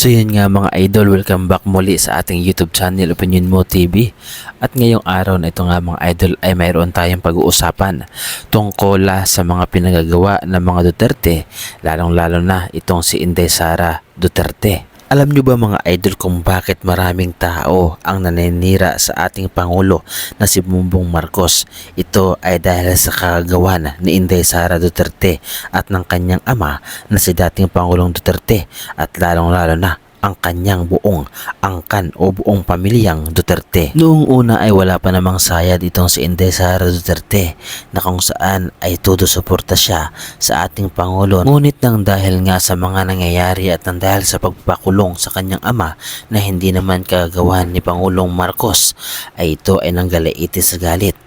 So yun nga mga idol, welcome back muli sa ating YouTube channel Opinion Mo TV. At ngayong araw na ito nga mga idol ay mayroon tayong pag-uusapan tungkol sa mga pinagagawa ng mga Duterte, lalong-lalo na itong si Inday Sara Duterte. Alam nyo ba mga idol kung bakit maraming tao ang naninira sa ating Pangulo na si Bongbong Marcos? Ito ay dahil sa kagagawan ni Inday Sara Duterte at ng kanyang ama na si dating Pangulong Duterte at lalong-lalo na ang kanyang buong angkan o buong pamilyang Duterte. Noong una ay wala pa namang sayad itong si Inday Sara Duterte na kung saan ay todo suporta siya sa ating Pangulo. Ngunit nang dahil nga sa mga nangyayari at nang dahil sa pagpakulong sa kanyang ama na hindi naman kagagawan ni Pangulong Marcos ay ito ay nanggalaiti sa galit.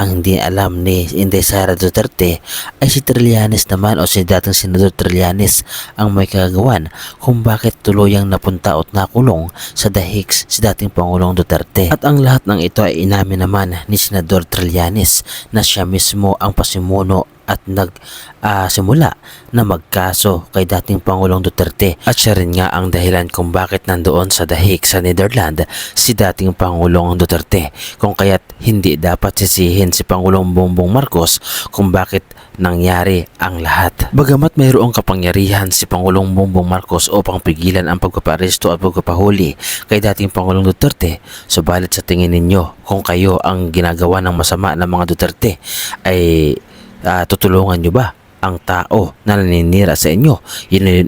Ang hindi alam ni Inday Sara Duterte ay si Trillanes naman o si dating Senador Trillanes ang may kagagawan kung bakit tuluyang napunta at nakulong sa dahig si dating Pangulong Duterte. At ang lahat ng ito ay inamin naman ni Senador Trillanes na siya mismo ang pasimuno at nagsimula na magkaso kay dating Pangulong Duterte at siya rin nga ang dahilan kung bakit nandoon sa dahig sa Netherlands si dating Pangulong Duterte, kung kaya't hindi dapat sisihin si Pangulong Bongbong Marcos kung bakit nangyari ang lahat. Bagamat mayroong kapangyarihan si Pangulong Bongbong Marcos upang pigilan ang pagpaparesto at pagpapahuli kay dating Pangulong Duterte, subalit sa tingin ninyo kung kayo ang ginagawa ng masama ng mga Duterte ay tutulungan nyo ba ang tao na naninira sa inyo?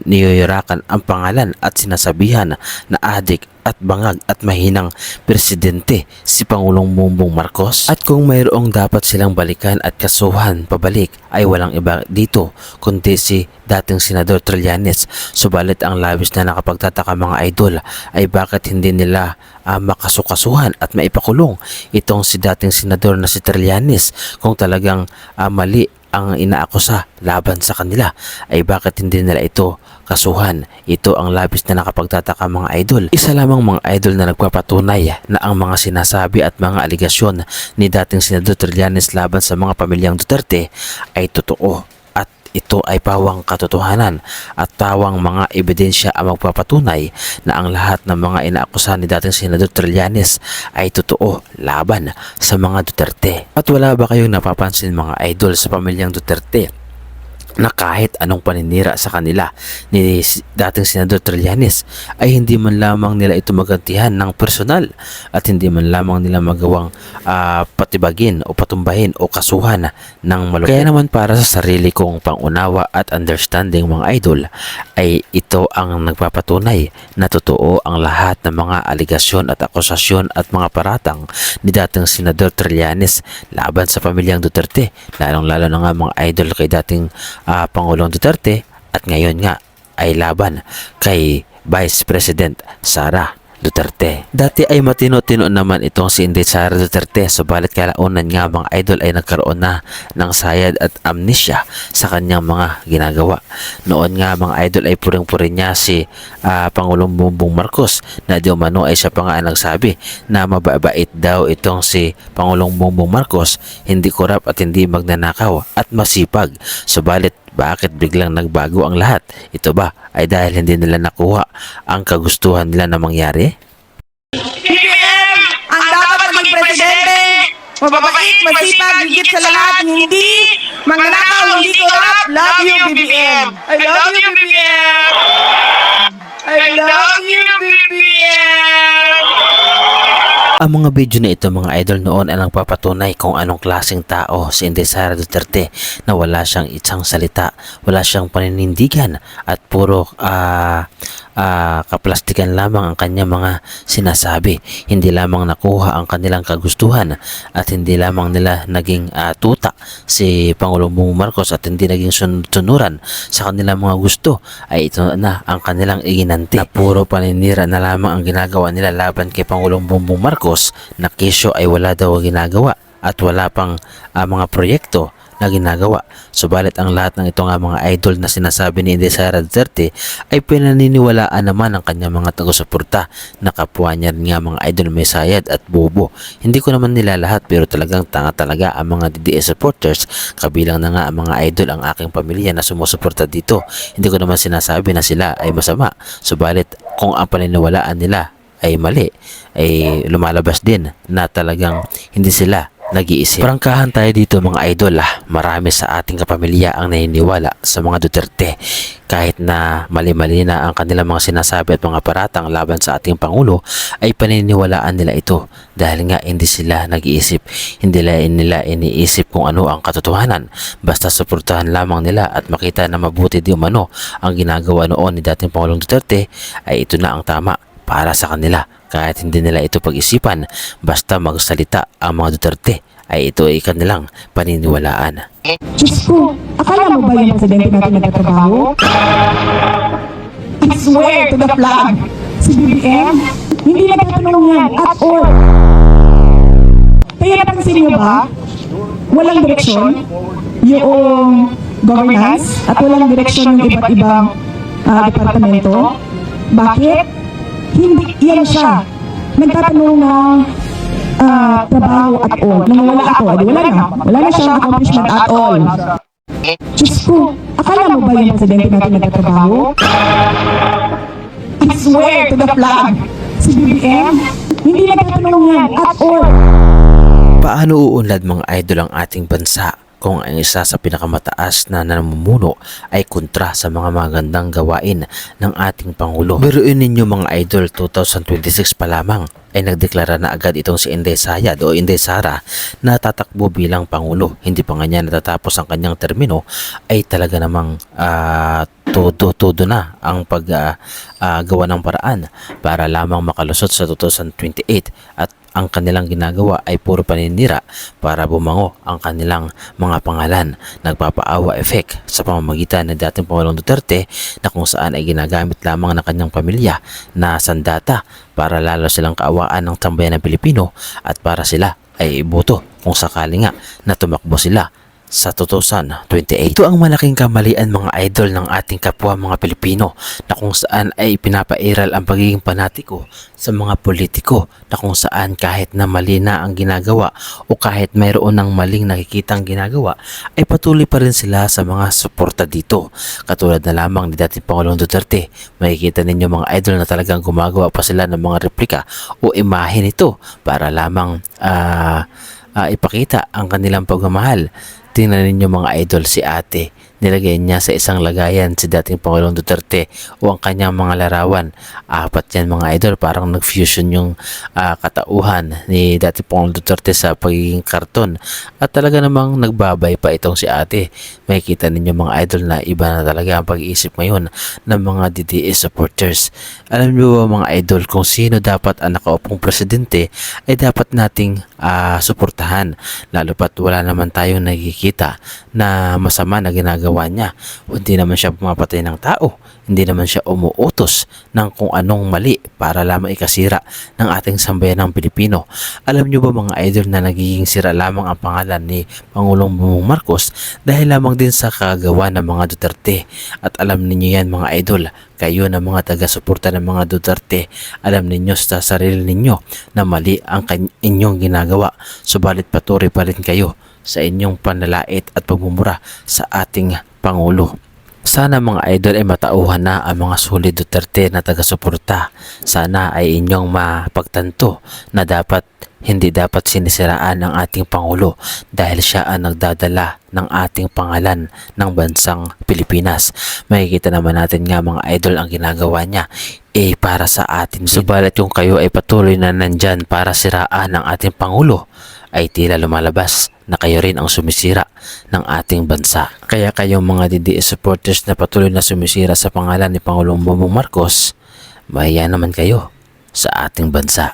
Niyuyurakan ang pangalan at sinasabihan na adik at bangag at mahinang presidente si Pangulong Bongbong Marcos. At kung mayroong dapat silang balikan at kasuhan pabalik ay walang iba dito kundi si dating Senador Trillanes. Subalit ang labis na nakapagtataka mga idol ay bakit hindi nila makasukasuhan at maipakulong itong si dating Senador na si Trillanes kung talagang mali ang inaakusa laban sa kanila, ay bakit hindi nila ito kasuhan? Ito ang labis na nakapagtataka mga idol. Isa lamang mga idol na nagpapatunay na ang mga sinasabi at mga aligasyon ni dating Senador Trillanes laban sa mga pamilyang Duterte ay totoo. At ito ay pawang katotohanan at tawang mga ebidensya ang magpapatunay na ang lahat ng mga inaakusahan ni dating Senador Trillanes ay totoo laban sa mga Duterte. At wala ba kayong napapansin mga idol sa pamilyang Duterte na kahit anong paninira sa kanila ni dating Senador Trillanes ay hindi man lamang nila ito magantihan ng personal at hindi man lamang nila magawang patibagin o patumbahin o kasuhan ng malupit. Kaya naman para sa sarili kong pangunawa at understanding mga idol ay ito ang nagpapatunay na totoo ang lahat ng mga aligasyon at akusasyon at mga paratang ni dating Senador Trillanes laban sa pamilyang Duterte, lalong-lalo na nga mga idol kay dating Pangulong Duterte at ngayon nga ay laban kay Vice President Sara Duterte. Dati ay matino-tino naman itong si Inday Sara Duterte, subalit kalaunan nga mga idol ay nagkaroon na ng sayad at amnesia sa kanyang mga ginagawa. Noon nga mga idol ay puring-puri niya si Pangulong Bongbong Marcos na di umano ay siya pa nga nagsabi na mababait daw itong si Pangulong Bongbong Marcos, hindi korap at hindi magnanakaw at masipag. Subalit bakit biglang nagbago ang lahat? Ito ba ay dahil hindi nila nakuha ang kagustuhan nila na mangyari? BBM ang dapat maging presidente, mababait, masipag, higit sa lahat, hindi magnanakaw, hindi korap. Love you, BBM. I love you, BBM. I love you, BBM. Ang mga video na ito mga idol noon ay nagpapatunay kung anong klaseng tao si Inday Sara Duterte, na wala siyang isang salita, wala siyang paninindigan at puro kaplastikan lamang ang kanyang mga sinasabi. Hindi lamang nakuha ang kanilang kagustuhan at hindi lamang nila naging tuta si Pangulong Bongbong Marcos at hindi naging sunuran sa kanilang mga gusto, ay ito na ang kanilang iginanti na puro paninira na lamang ang ginagawa nila laban kay Pangulong Bongbong Marcos, na kesyo ay wala daw ginagawa at wala pang mga proyekto na ginagawa. Subalit ang lahat ng ito nga mga idol na sinasabi ni Inday Sara Duterte ay pinaniniwalaan naman ng kanyang mga taga-suporta na kapwa niya rin nga mga idol may sayad at bobo. Hindi ko naman nila lahat pero talagang tanga talaga ang mga DDS supporters, kabilang na nga ang mga idol ang aking pamilya na sumusuporta dito. Hindi ko naman sinasabi na sila ay masama, subalit kung ang paniniwalaan nila ay mali, ay lumalabas din na talagang hindi sila nag-iisip. Prangkahan tayo dito mga idol. Marami sa ating kapamilya ang naniniwala sa mga Duterte. Kahit na mali-mali na ang kanilang mga sinasabi at mga paratang laban sa ating Pangulo, ay paniniwalaan nila ito dahil nga hindi sila nag-iisip. Hindi nila iniisip kung ano ang katotohanan. Basta suportahan lamang nila at makita na mabuti di umano ang ginagawa noon ni dating Pangulong Duterte, ay ito na ang tama para sa kanila. Kahit hindi nila ito pag-isipan, basta magsalita ang mga Duterte, ay ito ay kanilang paniniwalaan. Diyos ko, akala mo ba yung presidente natin nagtatrabaho? I swear to the flag, si BBM, hindi nagtatanong yan at all. Kaya napansin niyo ba, walang direksyon yung governance at walang direksyon yung iba't ibang departamento. Bakit? Hindi yan siya. Nagtatanong ng trabaho at all. Nang wala ako, wala na. Wala na siyang accomplishment at all. Diyos ko, akala mo ba yung presidente natin nagtatrabaho? I swear to the flag, si BBM, hindi nagtatanong yan at all. Paano uunlad mga idol ang ating bansa kung ang isa sa pinakamataas na namumuno ay kontra sa mga magandang gawain ng ating Pangulo? Biruin ninyo mga idol, 2026 pa lamang ay nagdeklara na agad itong si Inday Sayad o Inday Sara na tatakbo bilang Pangulo. Hindi pa nga niya natatapos ang kanyang termino, ay talaga namang todo na ang paggawa ng paraan para lamang makalusot sa 2028, at ang kanilang ginagawa ay puro paninira para bumango ang kanilang mga pangalan. Nagpapaawa effect sa pamamagitan ng dating Pangulong Duterte na kung saan ay ginagamit lamang ng kanyang pamilya na sandata para lalo silang kaawaan ng tambayan ng Pilipino at para sila ay iboto kung sakali nga na tumakbo sila sa 2028. Ito ang malaking kamalian mga idol ng ating kapwa mga Pilipino, na kung saan ay pinapairal ang pagiging panatiko sa mga politiko, na kung saan kahit na mali na ang ginagawa o kahit mayroon ng maling nakikitang ginagawa, ay patuloy pa rin sila sa mga suporta dito. Katulad na lamang ni dating Pangulong Duterte, makikita ninyo mga idol na talagang gumagawa pa sila ng mga replika o imahe nito para lamang ipakita ang kanilang pagmamahal. Tingnan ninyo mga idol, si ate, nilagay niya sa isang lagayan si dating Pangulong Duterte o ang kanyang mga larawan. Apat yan mga idol, parang nag-fusion yung katauhan ni dating Pangulong Duterte sa pagiging karton. At talaga namang nagbabay pa itong si ate. Makikita ninyo mga idol na iba na talaga ang pag-iisip ngayon ng mga DDS supporters. Alam niyo ba mga idol, kung sino dapat ang nakaupong presidente ay dapat nating suportahan, lalo pat wala naman tayong nakikita na masama na ginagawa niya. Hindi naman siya pumapatay ng tao, hindi naman siya umuutos ng kung anong mali para lamang ikasira ng ating sambayan ng Pilipino. Alam niyo ba mga idol na nagiging sira lamang ang pangalan ni Pangulong Bongbong Marcos dahil lamang din sa kagawa ng mga Duterte? At alam niyo yan mga idol, kayo na mga taga-suporta ng mga Duterte, alam ninyo sa sarili ninyo na mali ang inyong ginagawa, subalit patuloy pa rin kayo sa inyong panlalait at pagmumura sa ating Pangulo. Sana mga idol ay matauhan na ang mga sulit Duterte na taga-suporta. Sana ay inyong mapagtanto na hindi dapat sinisiraan ang ating Pangulo dahil siya ang nagdadala ng ating pangalan ng bansang Pilipinas. Makikita naman natin nga mga idol ang ginagawa niya para sa atin. Subalit kung kayo ay patuloy na nandyan para siraan ang ating Pangulo, ay tila lumalabas na kayo rin ang sumisira ng ating bansa. Kaya kayong mga DDS supporters na patuloy na sumisira sa pangalan ni Pangulong Bongbong Marcos, mahiya naman kayo sa ating bansa.